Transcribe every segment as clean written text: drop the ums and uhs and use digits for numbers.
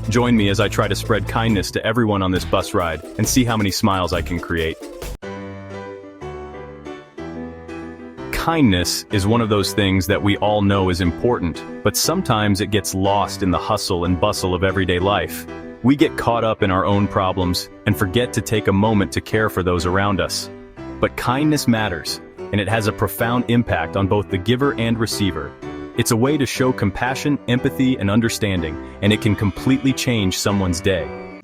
Join me as I try to spread kindness to everyone on this bus ride and see how many smiles I can create. Kindness is one of those things that we all know is important, but sometimes it gets lost in the hustle and bustle of everyday life. We get caught up in our own problems and forget to take a moment to care for those around us. But kindness matters, and it has a profound impact on both the giver and receiver. It's a way to show compassion, empathy, and understanding, and it can completely change someone's day.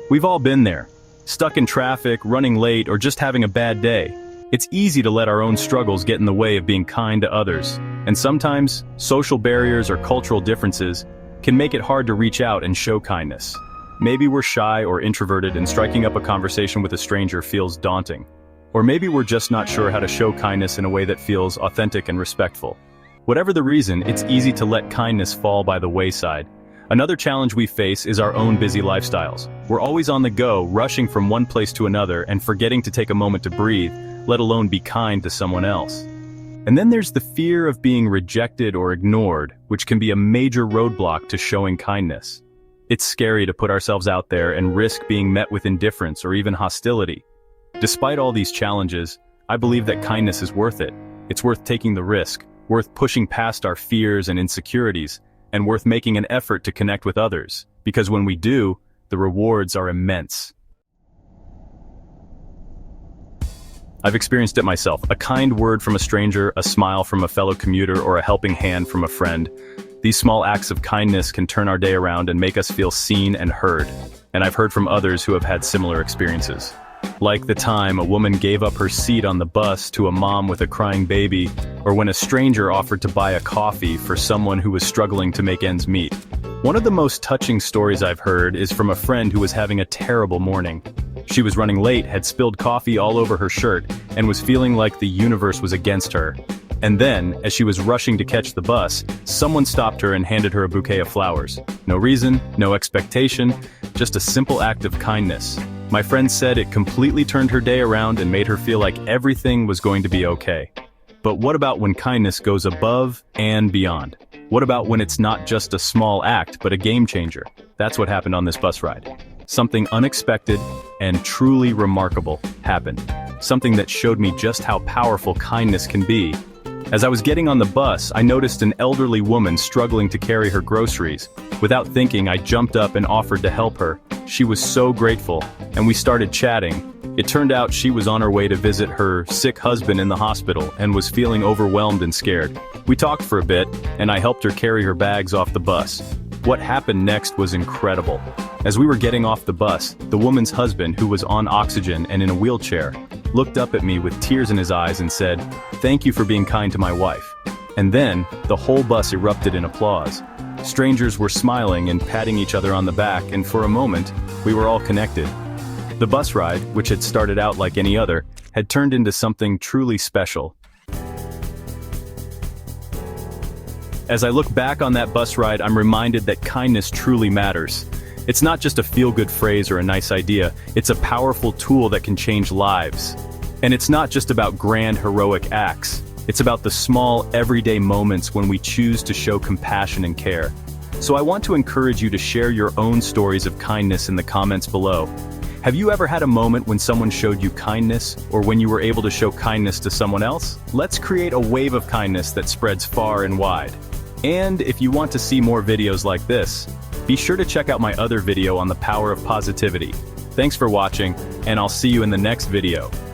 We've all been there, stuck in traffic, running late, or just having a bad day. It's easy to let our own struggles get in the way of being kind to others, and sometimes social barriers or cultural differences can make it hard to reach out and show kindness. Maybe we're shy or introverted and striking up a conversation with a stranger feels daunting. Or maybe we're just not sure how to show kindness in a way that feels authentic and respectful. Whatever the reason, it's easy to let kindness fall by the wayside. Another challenge we face is our own busy lifestyles. We're always on the go, rushing from one place to another and forgetting to take a moment to breathe, let alone be kind to someone else. And then there's the fear of being rejected or ignored, which can be a major roadblock to showing kindness. It's scary to put ourselves out there and risk being met with indifference or even hostility. Despite all these challenges, I believe that kindness is worth it. It's worth taking the risk, worth pushing past our fears and insecurities, and worth making an effort to connect with others, because when we do, the rewards are immense. I've experienced it myself. A kind word from a stranger, a smile from a fellow commuter, or a helping hand from a friend. These small acts of kindness can turn our day around and make us feel seen and heard. And I've heard from others who have had similar experiences. Like the time a woman gave up her seat on the bus to a mom with a crying baby, or when a stranger offered to buy a coffee for someone who was struggling to make ends meet. One of the most touching stories I've heard is from a friend who was having a terrible morning. She was running late, had spilled coffee all over her shirt, and was feeling like the universe was against her. And then, as she was rushing to catch the bus, someone stopped her and handed her a bouquet of flowers. No reason, no expectation, just a simple act of kindness. My friend said it completely turned her day around and made her feel like everything was going to be okay. But what about when kindness goes above and beyond? What about when it's not just a small act, but a game changer? That's what happened on this bus ride. Something unexpected and truly remarkable happened. Something that showed me just how powerful kindness can be. As I was getting on the bus, I noticed an elderly woman struggling to carry her groceries. Without thinking, I jumped up and offered to help her. She was so grateful, and we started chatting. It turned out she was on her way to visit her sick husband in the hospital and was feeling overwhelmed and scared. We talked for a bit, and I helped her carry her bags off the bus. What happened next was incredible. As we were getting off the bus, the woman's husband, who was on oxygen and in a wheelchair, looked up at me with tears in his eyes and said, "Thank you for being kind to my wife." And then, the whole bus erupted in applause. Strangers were smiling and patting each other on the back, and for a moment, we were all connected. The bus ride, which had started out like any other, had turned into something truly special. As I look back on that bus ride, I'm reminded that kindness truly matters. It's not just a feel-good phrase or a nice idea, it's a powerful tool that can change lives. And it's not just about grand heroic acts. It's about the small, everyday moments when we choose to show compassion and care. So I want to encourage you to share your own stories of kindness in the comments below. Have you ever had a moment when someone showed you kindness, or when you were able to show kindness to someone else? Let's create a wave of kindness that spreads far and wide. And if you want to see more videos like this, be sure to check out my other video on the power of positivity. Thanks for watching, and I'll see you in the next video.